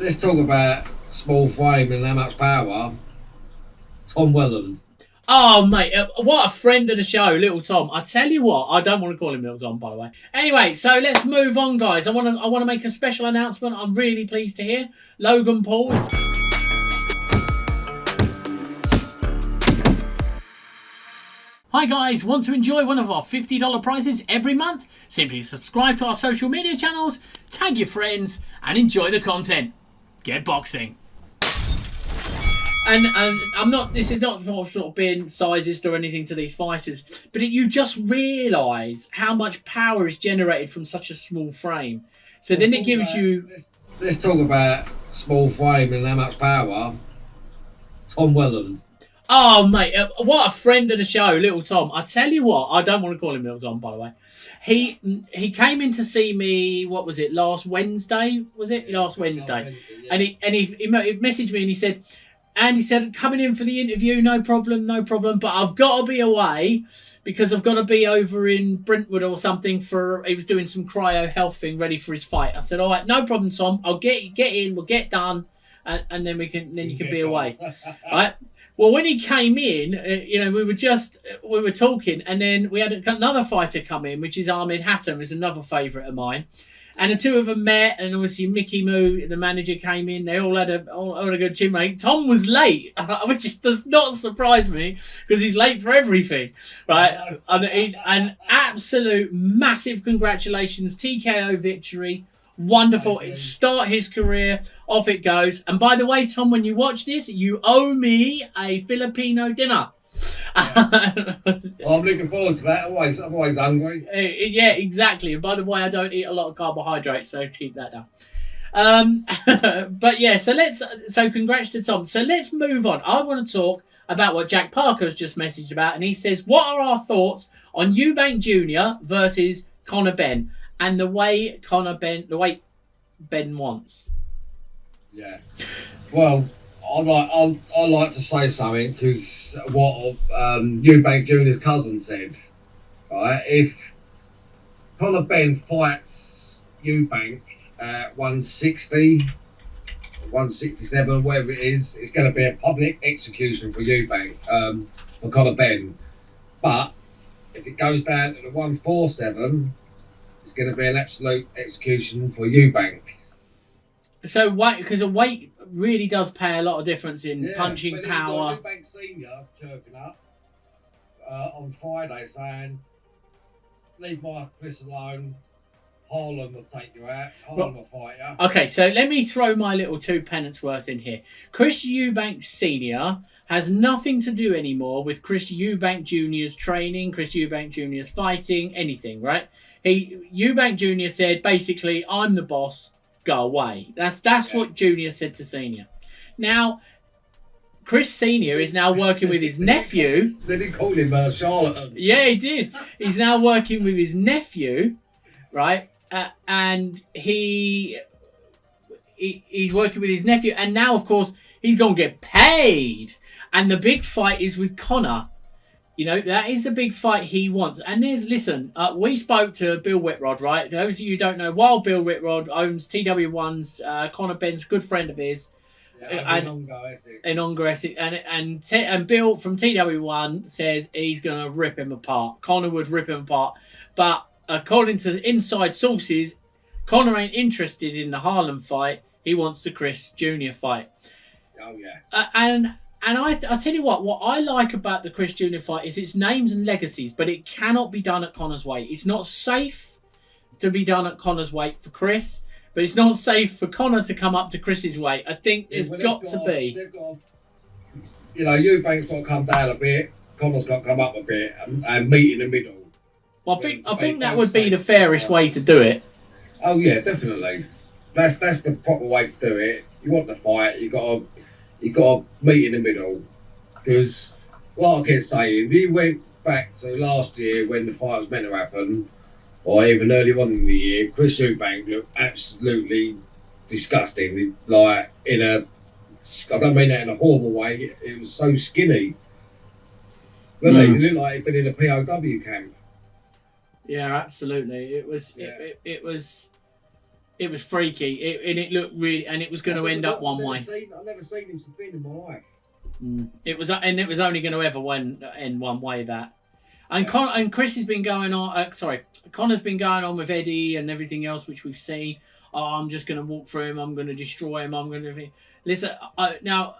let's talk about small frame and how much power. Tom Welland. Oh, mate, what a friend of the show, Little Tom. I tell you what, I don't want to call him Little Tom, by the way. Anyway, so let's move on, guys. I want to make a special announcement. I'm really pleased to hear Logan Paul. Hi guys, want to enjoy one of our $50 prizes every month? Simply subscribe to our social media channels, tag your friends, and enjoy the content. Get boxing. And this is not sort of being sizist or anything to these fighters, but you just realise how much power is generated from such a small frame. So then it gives you... Let's talk about small frame and how much power. Tom Welland. Oh, mate, what a friend of the show, Little Tom. I tell you what, I don't want to call him Little Tom, by the way. He came in to see me, what was it, last Wednesday? Was it? Last Wednesday. Yeah. And he messaged me and he said, coming in for the interview, no problem, but I've got to be away because I've got to be over in Brentwood or something he was doing some cryo health thing ready for his fight. I said, all right, no problem, Tom. I'll get in, we'll get done, and then you can be away. Right? Well, when he came in, we were talking, and then we had another fighter come in, which is Ahmed Hattam, who's another favourite of mine. And the two of them met, and obviously Mickey Moo, the manager, came in. They all had a good chin mate. Tom was late, which does not surprise me because he's late for everything, right? And absolute massive congratulations, TKO victory, wonderful. Start his career. Off it goes. And by the way, Tom, when you watch this, you owe me a Filipino dinner. Yeah. Well, I'm looking forward to that. I'm always hungry. Yeah, exactly. And by the way, I don't eat a lot of carbohydrates, so keep that down. But yeah, so congrats to Tom. So let's move on. I want to talk about what Jack Parker's just messaged about, and he says, what are our thoughts on Eubank Jr. versus Conor Benn and the way Benn wants? Yeah. Well, I like to say something because what Eubank Jr.'s cousin said. Right, if Conor Benn fights Eubank at 160, 167, whatever it is, it's going to be a public execution for Eubank, for Conor Benn. But if it goes down to the 147, it's going to be an absolute execution for Eubank. So because the weight really does pay a lot of difference in punching power. Eubank Sr. chirping up on Friday saying, leave my Chris alone, Harlan will take you out, Harlan will fight you. Okay, so let me throw my little 2 pence worth in here. Chris Eubank Sr. has nothing to do anymore with Chris Eubank Jr.'s training, Chris Eubank Jr.'s fighting, anything, right? Eubank Jr. said, basically, I'm the boss. Go away. That's what Junior said to Senior. Now, Chris Senior is now working with his nephew. Did he call him charlatan? Yeah, he did. He's now working with his nephew, right? And he's working with his nephew, and now, of course, he's gonna get paid. And the big fight is with Conor. That is the big fight he wants. And we spoke to Bill Whitrod, right? Those of you who don't know, while Bill Whitrod owns TW1's, Conor Benn's good friend of his. In Ongar Essex. And Bill from TW1 says he's going to rip him apart. Conor would rip him apart. But according to inside sources, Conor ain't interested in the Harlan fight. He wants the Chris Jr. fight. Oh, yeah. And I tell you what I like about the Chris Jr. fight is its names and legacies, but it cannot be done at Conor's weight. It's not safe to be done at Conor's weight for Chris, but it's not safe for Conor to come up to Chris's weight. I think there's got to be. Eubank's got to come down a bit, Conor's got to come up a bit, and meet in the middle. Well, I think that would be the fairest way to do it. Oh yeah, definitely. That's the proper way to do it. You want the fight, you got to meet in the middle. Because, like I kept saying, if you went back to last year when the fight was meant to happen, or even early on in the year, Chris Eubank looked absolutely disgusting. I don't mean that in a horrible way, it was so skinny. He looked like he'd been in a POW camp. Yeah, absolutely. It It was freaky, and it looked really, and it was going to end up one way. I've never seen him spin in my life. It was only going to ever end one way. That, and Chris has been going on. Connor's been going on with Eddie and everything else, which we've seen. Oh, I'm just going to walk through him. I'm going to destroy him. I'm going to listen. Now,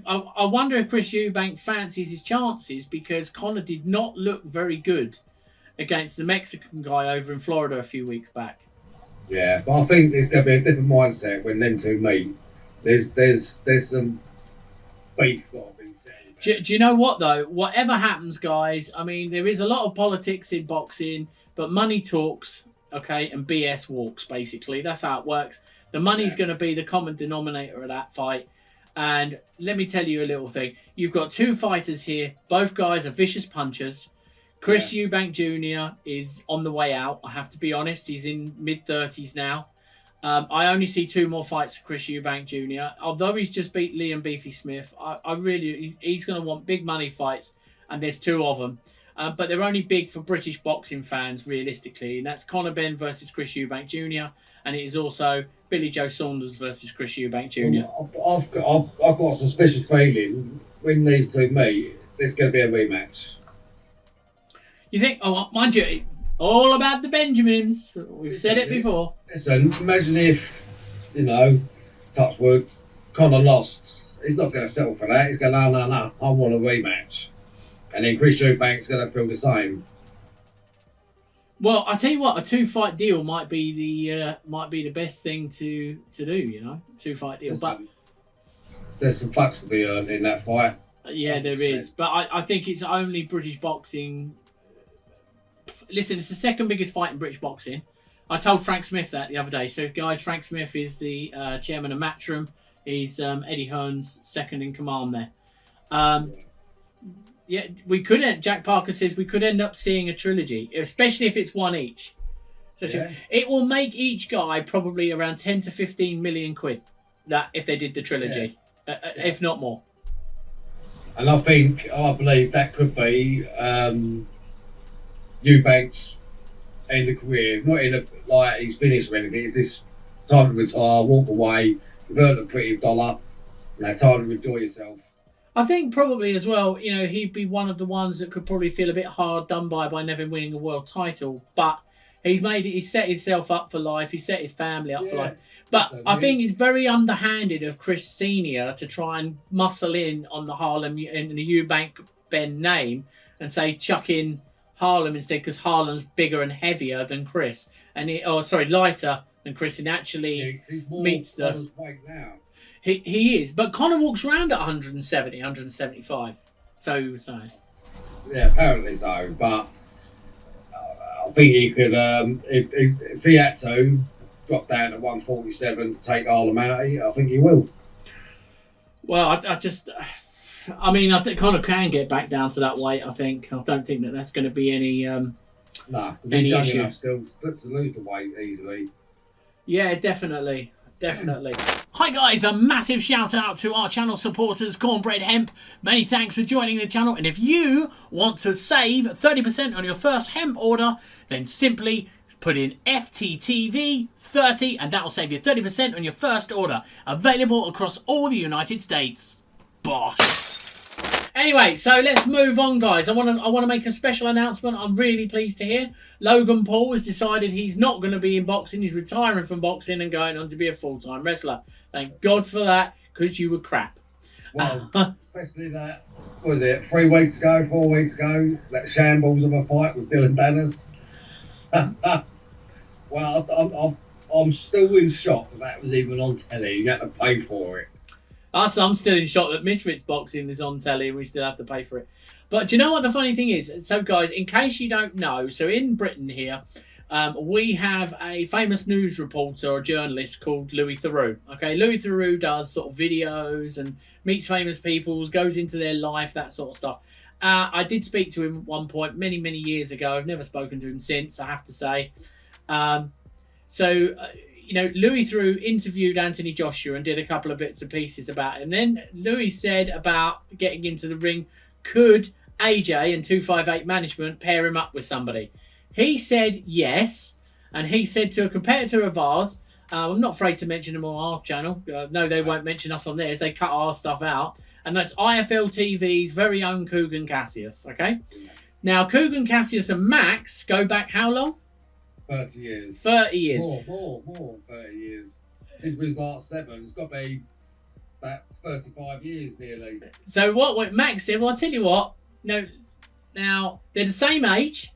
I wonder if Chris Eubank fancies his chances, because Connor did not look very good against the Mexican guy over in Florida a few weeks back. Yeah, but I think there's going to be a different mindset when them two meet. There's some beef got to be said. Do you know what, though? Whatever happens, guys, I mean, there is a lot of politics in boxing, but money talks, okay, and BS walks, basically. That's how it works. The money's going to be the common denominator of that fight. And let me tell you a little thing. You've got two fighters here. Both guys are vicious punchers. Chris Eubank Jr. is on the way out, I have to be honest. He's in mid-30s now. I only see 2 more fights for Chris Eubank Jr. Although he's just beat Liam Beefy Smith, he's going to want big money fights, and there's 2 of them. But they're only big for British boxing fans, realistically. And that's Conor Benn versus Chris Eubank Jr. And it is also Billy Joe Saunders versus Chris Eubank Jr. I've got a suspicious feeling when these two meet, there's going to be a rematch. You think, oh, mind you, all about the Benjamins. We've said it before. Listen, imagine if, touch wood, Conor lost. He's not going to settle for that. He's going, no, I want a rematch. And then Chris Eubank's going to feel the same. Well, I tell you what, a 2-fight deal might be the best thing to do. 2-fight deal, but there's some bucks to be earned in that fight. Yeah, there is. But I think it's only British boxing. Listen, it's the second biggest fight in British boxing. I told Frank Smith that the other day. So, guys, Frank Smith is the chairman of Matchroom. He's Eddie Hearn's second in command there. Yeah, we could. Jack Parker says we could end up seeing a trilogy, especially if it's one each. So it will make each guy probably around 10 to 15 million quid. That if they did the trilogy, if not more. And I believe that could be Eubank's end of career. Not in like he's finished or anything. It's this time to retire, walk away, you've earned a pretty dollar. Now time to enjoy yourself. I think probably as well, he'd be one of the ones that could probably feel a bit hard done by never winning a world title. But he's set himself up for life. He set his family up for life. But I think it's very underhanded of Chris Senior to try and muscle in on the Harlem and the Eubank Benn name and say chuck in Harlem instead, because Harlem's bigger and heavier than Chris, and lighter than Chris, and actually meets the weight now. He is, but Conor walks around at 170, 175. So he was saying. Yeah, apparently so. But I think he could, if he had to, drop down to 147, take Harlem out. I think he will. Well, I think Conor can get back down to that weight. I don't think that's going to be any any issue. Still to lose the weight easily. Yeah, definitely. Hi guys, a massive shout out to our channel supporters, Cornbread, Hemp. Many thanks for joining the channel. And if you want to save 30% on your first hemp order, then simply put in FTTV 30 and that will save you 30% on your first order. Available across all the United States. Bosh. Anyway, so let's move on, guys. I want to make a special announcement. I'm really pleased to hear Logan Paul has decided he's not going to be in boxing. He's retiring from boxing and going on to be a full-time wrestler. Thank God for that, because you were crap. Well, especially that, what was it, 4 weeks ago, that shambles of a fight with Dylan Banners. Well, I'm still in shock that was even on telly. You had to pay for it. I'm still in shock that Misfits Boxing is on telly and we still have to pay for it. But do you know what the funny thing is? So, guys, in case you don't know, so in Britain here, we have a famous news reporter or journalist called Louis Theroux. Okay, Louis Theroux does sort of videos and meets famous people, goes into their life, that sort of stuff. I did speak to him at one point many, many years ago. I've never spoken to him since, I have to say. Louis Theroux interviewed Anthony Joshua and did a couple of bits and pieces about it. And then Louis said about getting into the ring, could AJ and 258 management pair him up with somebody? He said yes. And he said to a competitor of ours, I'm not afraid to mention them on our channel. No, they won't mention us on theirs. They cut our stuff out. And that's IFL TV's very own Kugan Cassius, okay? Now, Kugan Cassius and Max go back how long? 30 years. 30 years. More, 30 years. Since we was like 7, it's got to be about 35 years nearly. So what Max said, well, I'll tell you what, no, now, they're the same age.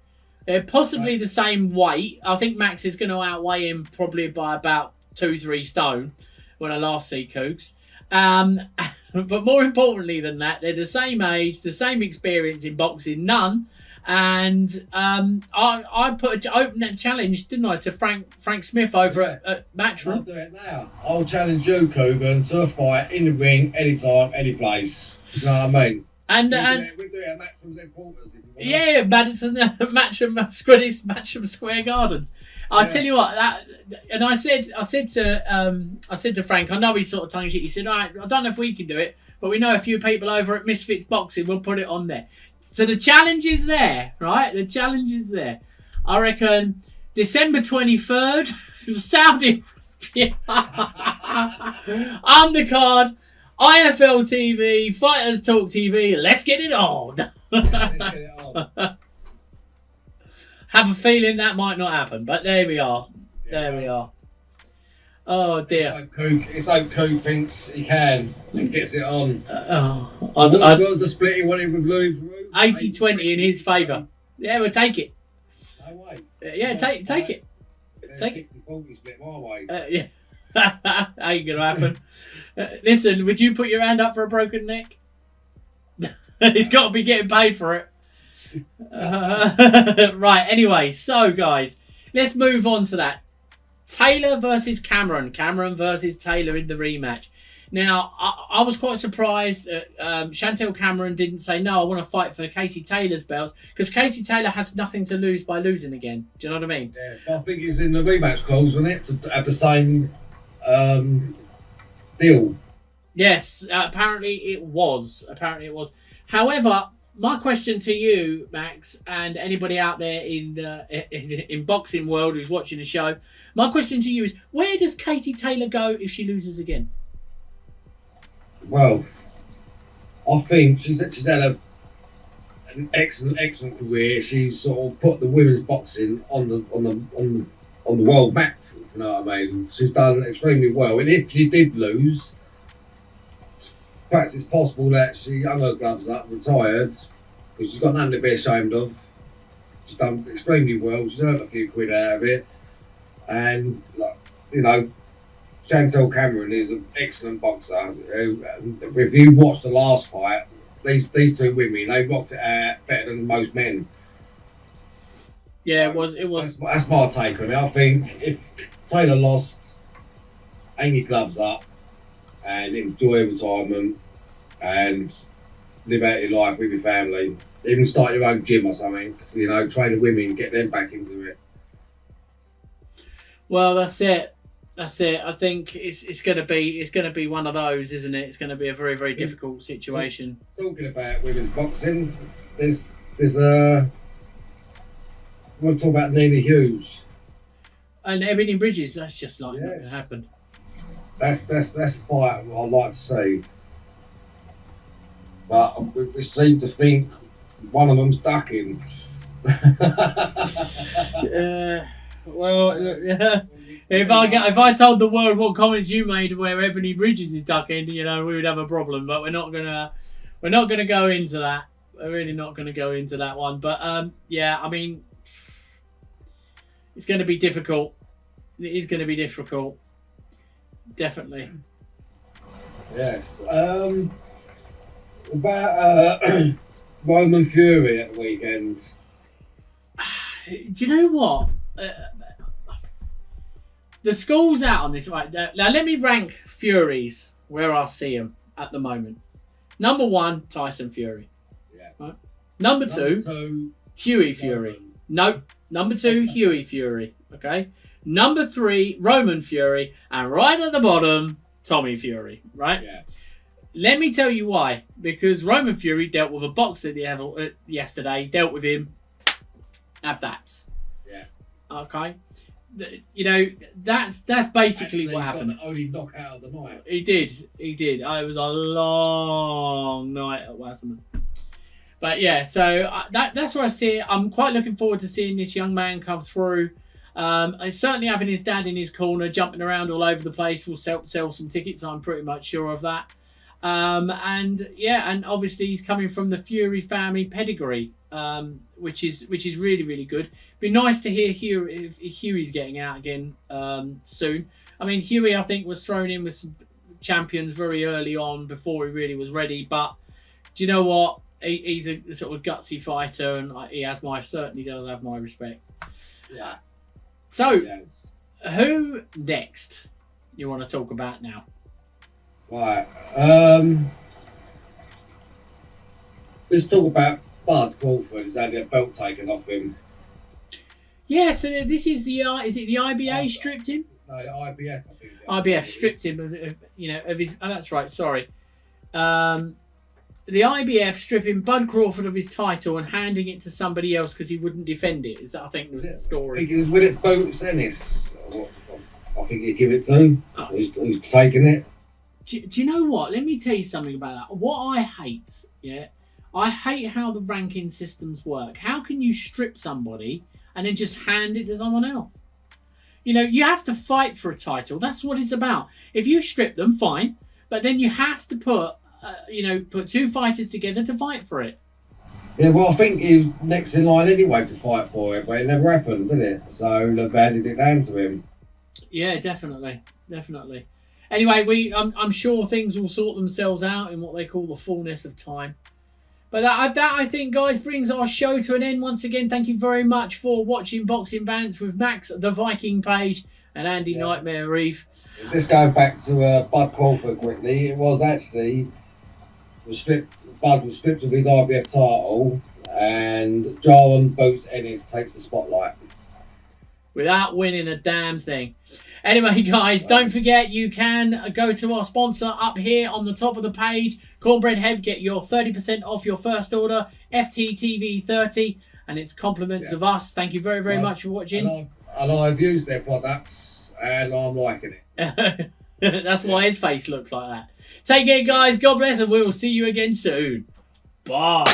They're possibly the same weight. I think Max is going to outweigh him probably by about 2-3 stone when I last see Cougs. But more importantly than that, they're the same age, the same experience in boxing, none. And I put an open challenge, didn't I, to Frank Smith over at Matchroom. I'll do it now. I'll challenge you, Kugan, to a fight in the ring, anytime, any place. You know what I mean? And we do it at Matchroom's headquarters. If you want. Yeah, Madison, Matchroom Square Gardens. I tell you what, and I said to Frank, I know he's sort of tongue shit. He said, "All right, I don't know if we can do it, but we know a few people over at Misfits Boxing. We'll put it on there." So the challenge is there, right? The challenge is there. I reckon December 23rd, Saudi undercard, IFL TV, Fighters Talk TV. Let's get it on. Have a feeling that might not happen, but there we are. There we are. Oh dear. It's like Cook thinks he can and gets it on. The split he wanted with Louis. 80-20 in his favour. Yeah, we'll take it. No way. Yeah, take it. Take it. 60-40 split my way. Yeah. Ain't gonna happen. Listen, would you put your hand up for a broken neck? He's got to be getting paid for it. Right, anyway, so guys, let's move on to that. Taylor versus Cameron. Cameron versus Taylor in the rematch. Now, I was quite surprised that Chantel Cameron didn't say, no, I want to fight for Katie Taylor's belts, because Katie Taylor has nothing to lose by losing again. Do you know what I mean? Yeah, I think it's in the rematch clause, wasn't it? To have the same deal. Yes, apparently it was. However, my question to you, Max, and anybody out there in boxing world who's watching the show, my question to you is, where does Katie Taylor go if she loses again? Well, I think she's had an excellent career. She's sort of put the women's boxing on the world map. You know what I mean? She's done extremely well. And if she did lose, perhaps it's possible that she hung her gloves up, retired, because she's got nothing to be ashamed of. She's done extremely well. She's earned a few quid out of it, and Chantel Cameron is an excellent boxer. If you watch the last fight, these two women, they rocked it out better than most men. Yeah, it was. That's my take on it. I think if Taylor lost, hang your gloves up and enjoy retirement and live out your life with your family. Even start your own gym or something. Train the women, get them back into it. Well, that's it. I think it's going to be one of those, isn't it? It's going to be a very, very difficult situation. Talking about women's boxing, there's I want to talk about Nina Hughes and Ebony Bridges. That's just like not going to happen. That's a fight I'd like to see, but we seem to think one of them's ducking. Well, yeah. If I told the world what comments you made where Ebony Bridges is ducking, we would have a problem. But we're not gonna go into that. We're really not gonna go into that one. But yeah, I mean, it's going to be difficult. It is going to be difficult. Definitely. Yes. About Roman Fury at the weekend. Do you know what? The school's out on this. Right, now let me rank Furies where I see them at the moment. Number 1, Tyson Fury. Yeah. Right. Number two, Hughie Fury. Roman. Nope. Number 2, Hughie Fury. Okay. Number 3, Roman Fury. And right at the bottom, Tommy Fury. Right? Yeah. Let me tell you why. Because Roman Fury dealt with a boxer yesterday. Dealt with him. Have that. Yeah. Okay. you know, that's basically Actually, what happened. got the only knockout of the night. He did. It was a long night at Wasserman. But yeah, so that's where I see it. I'm quite looking forward to seeing this young man come through. And certainly having his dad in his corner, jumping around all over the place, will sell some tickets. I'm pretty much sure of that. And yeah, and obviously he's coming from the Fury family pedigree, which is really, really good. Be nice to hear Hughie's getting out again soon. I mean, Hughie, I think, was thrown in with some champions very early on before he really was ready. But do you know what? He's a sort of gutsy fighter, and he certainly does have my respect. Yeah. So, Yes. who next you want to talk about now? Right. Let's talk about Bud Crawford. He's had a belt taken off him. Yeah, so this is the is it the IBA stripped him? No, the IBF. I think. IBF stripped him of his. Oh, that's right. Sorry. The IBF stripping Bud Crawford of his title and handing it to somebody else because he wouldn't defend it. Is that, I think, was the I story? think it was with it Boots Ennis. I think he'd give it to him. Who's taking it? Do you know what? Let me tell you something about that. What I hate, I hate how the ranking systems work. How can you strip somebody and then just hand it to someone else? You know, you have to fight for a title. That's what it's about. If you strip them, fine. But then you have to put two fighters together to fight for it. Yeah, well, I think he was next in line anyway to fight for it, but it never happened, did it? So they've handed it down to him. Yeah, definitely. Anyway, I'm sure things will sort themselves out in what they call the fullness of time. But that I think, guys, brings our show to an end once again. Thank you very much for watching Boxing Banter with Max, the Viking page, and Andy Nightmare Reef. Let's go back to Bud Crawford quickly. It was actually Bud was stripped of his IBF title, and John Boots Ennis takes the spotlight. Without winning a damn thing. Anyway, guys, don't forget you can go to our sponsor up here on the top of the page. Cornbread Hemp, get your 30% off your first order. FTTV 30, and it's compliments of us. Thank you very, very much for watching. And I've used their products, and I'm liking it. That's why his face looks like that. Take care, guys. God bless, and we will see you again soon. Bye.